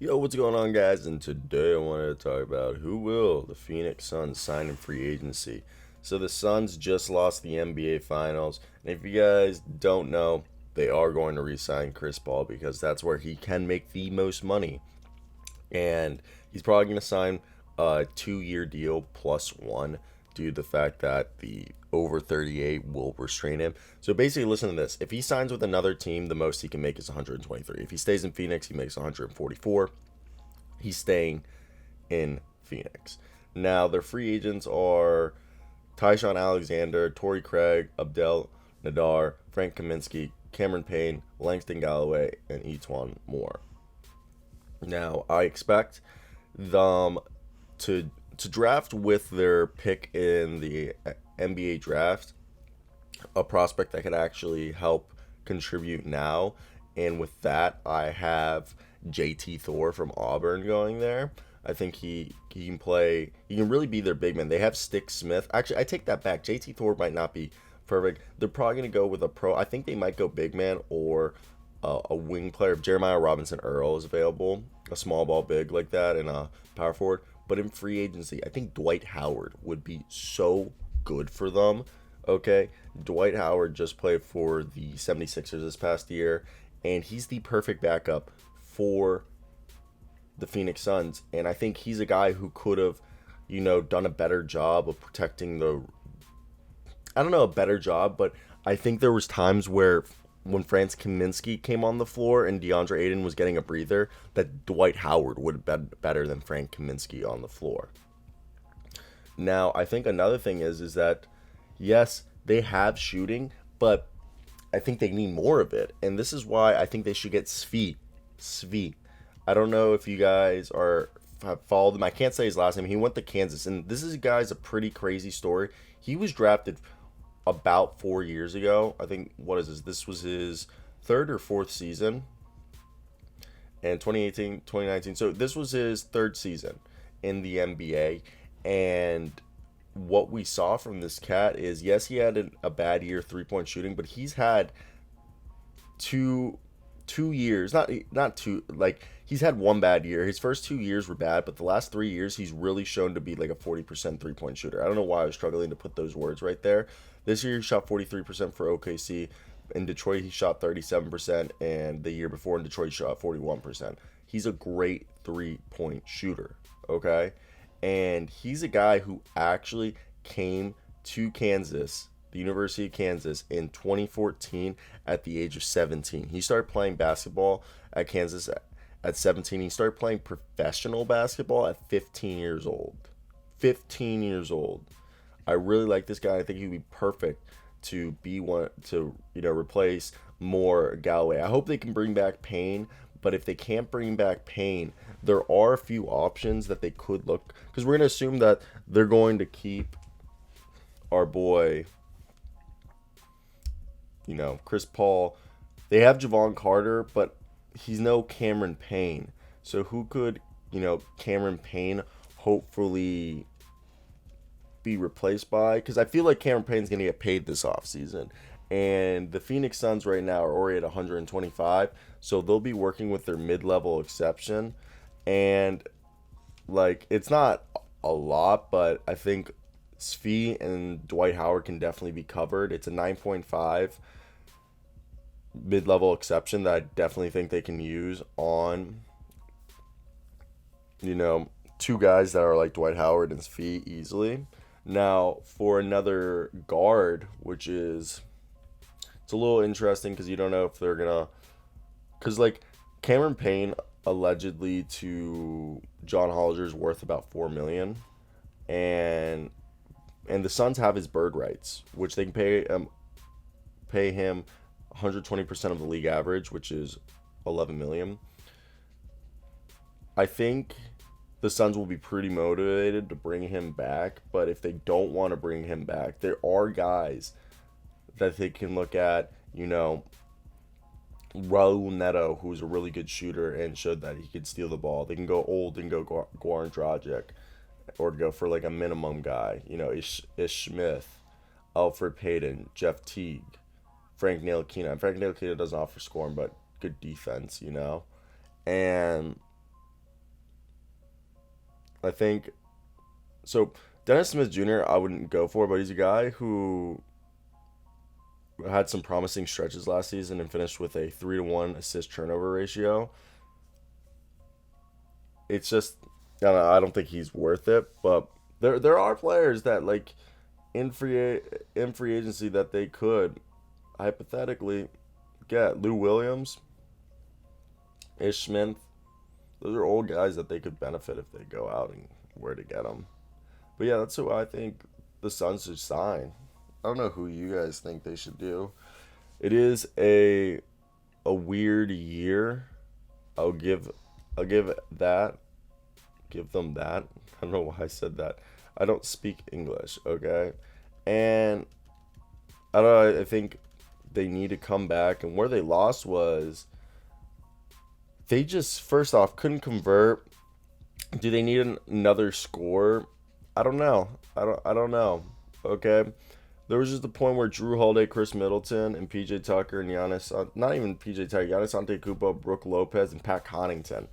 Yo, what's going on, guys? And today I wanted to talk about who will the Phoenix Suns sign in free agency. So the Suns just lost the NBA Finals, and if you guys don't know, they are going to re-sign Chris Paul because that's where he can make the most money, and he's probably going to sign a 2-year deal plus one due to the fact that the over 38 will restrain him. So basically, listen to this. If he signs with another team, the most he can make is 123. If he stays in Phoenix, he makes 144. He's staying in Phoenix. Now, their free agents are Tyshawn Alexander, Torrey Craig, Abdel Nadar, Frank Kaminsky, Cameron Payne, Langston Galloway, and Etwan Moore. Now, I expect them to draft with their pick in the NBA draft a prospect that could actually help contribute now. And with that, I have JT Thor from Auburn going there. I think he can play. He can really be their big man. They have Stick Smith. Actually, I take that back. JT Thor might not be perfect. They're probably going to go with a pro. I think they might go big man or a wing player. If Jeremiah Robinson Earl is available, a small ball big like that, and a power forward. But in free agency, I think Dwight Howard would be so good for them. Okay, Dwight Howard just played for the 76ers this past year, and he's the perfect backup for the Phoenix Suns. And I think he's a guy who could have, done a better job of protecting the. I don't know, a better job, but I think there was times where when Franz Kaminsky came on the floor and DeAndre Ayton was getting a breather, that Dwight Howard would have been better than Frank Kaminsky on the floor. Now, I think another thing is that yes, they have shooting, but I think they need more of it. And this is why I think they should get Svi. Svi. I don't know if you guys have followed him. I can't say his last name. He went to Kansas. And this is, guys, a pretty crazy story. He was drafted about 4 years ago. I think, what is this? This was his third or fourth season. And 2018, 2019. So this was his third season in the NBA. And what we saw from this cat is, yes, he had a bad year 3-point shooting, but he's had two years, not two, like he's had one bad year. His first 2 years were bad, but the last 3 years he's really shown to be like a 40% 3-point shooter. I don't know why I was struggling to put those words right there. This year he shot 43% for OKC. In Detroit he shot 37%, and the year before in Detroit he shot 41%. He's a great 3-point shooter, okay? And he's a guy who actually came to Kansas, the University of Kansas, in 2014 at the age of 17. He started playing basketball at Kansas at 17. He started playing professional basketball at 15 years old. 15 years old. I really like this guy. I think he'd be perfect to be one to replace more Galloway. I hope they can bring back Payne, but if they can't bring back Payne, there are a few options that they could look, because we're going to assume that they're going to keep our boy, Chris Paul. They have Javon Carter, but he's no Cameron Payne. So who could, Cameron Payne hopefully be replaced by? Because I feel like Cameron Payne's going to get paid this offseason. And the Phoenix Suns right now are already at 125, so they'll be working with their mid-level exception. And, it's not a lot, but I think Svi and Dwight Howard can definitely be covered. It's a 9.5 mid-level exception that I definitely think they can use on, two guys that are like Dwight Howard and Svi easily. Now, for another guard, which is... it's a little interesting because you don't know if they're going to... because, Cameron Payne allegedly to John Hollinger's worth about $4 million. And the Suns have his bird rights, which they can pay him 120% of the league average, which is $11 million. I think the Suns will be pretty motivated to bring him back, but if they don't want to bring him back, there are guys that they can look at, Raul Neto, who's a really good shooter and showed that he could steal the ball. They can go old and go Goran Dragic, or go for a minimum guy, Ish Smith, Alfred Payton, Jeff Teague, Frank Ntilikina. Frank Ntilikina doesn't offer scoring, but good defense, And I think so. Dennis Smith Jr. I wouldn't go for, but he's a guy who had some promising stretches last season and finished with a 3-to-1 assist turnover ratio. It's just I don't think he's worth it, but there are players that like in free agency that they could hypothetically get. Lou Williams, Ish Smith. Those are old guys that they could benefit if they go out and where to get them. But yeah, that's who I think the Suns should sign. I don't know who you guys think they should do. It is a weird year. I'll give I'll give them that. I don't know why I said that. I don't speak English, okay? And I don't know, I think they need to come back, and where they lost was they just first off couldn't convert. Do they need another score? I don't know. I don't know. Okay. There was just a point where Drew Holiday, Chris Middleton, and PJ Tucker and Giannis, not even PJ Tucker, Giannis Antetokounmpo, Brooke Lopez, and Pat Connaughton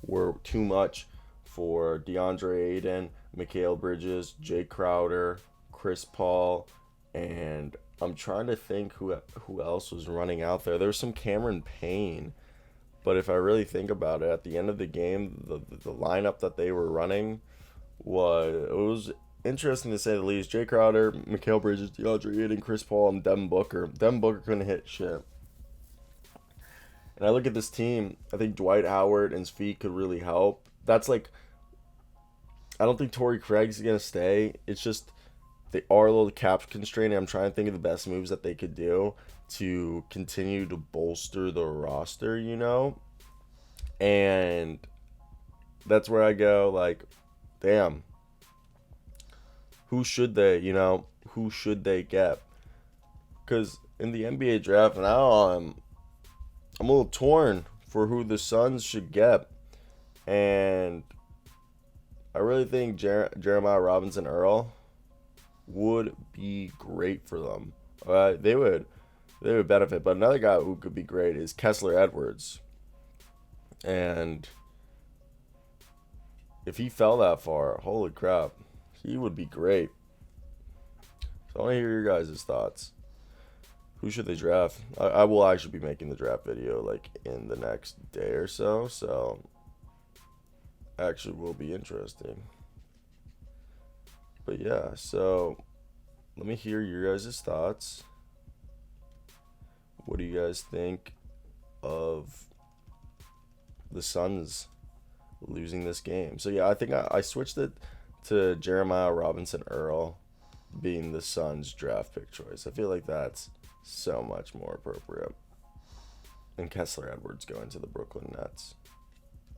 were too much for DeAndre Ayton, Mikal Bridges, Jay Crowder, Chris Paul, and I'm trying to think who else was running out there. There was some Cameron Payne, but if I really think about it, at the end of the game, the lineup that they were running was interesting to say the least. Jay Crowder, Mikal Bridges, DeAndre Ayton, Chris Paul, and Devin Booker. Devin Booker couldn't hit shit. And I look at this team, I think Dwight Howard and his feet could really help. That's like, I don't think Torrey Craig's going to stay. It's just, they are a little cap constrained. I'm trying to think of the best moves that they could do to continue to bolster the roster, you know? And that's where I go, like, damn. Who should who should they get? Because in the NBA draft now, I'm a little torn for who the Suns should get. And I really think Jeremiah Robinson Earl would be great for them. They would benefit. But another guy who could be great is Kessler Edwards. And if he fell that far, holy crap, he would be great. So I want to hear your guys' thoughts. Who should they draft? I will actually be making the draft video like in the next day or so. So actually will be interesting. But yeah, so let me hear your guys' thoughts. What do you guys think of the Suns losing this game? So yeah, I think I switched it to Jeremiah Robinson Earl being the Suns draft pick choice. I feel like that's so much more appropriate. And Kessler Edwards going to the Brooklyn Nets.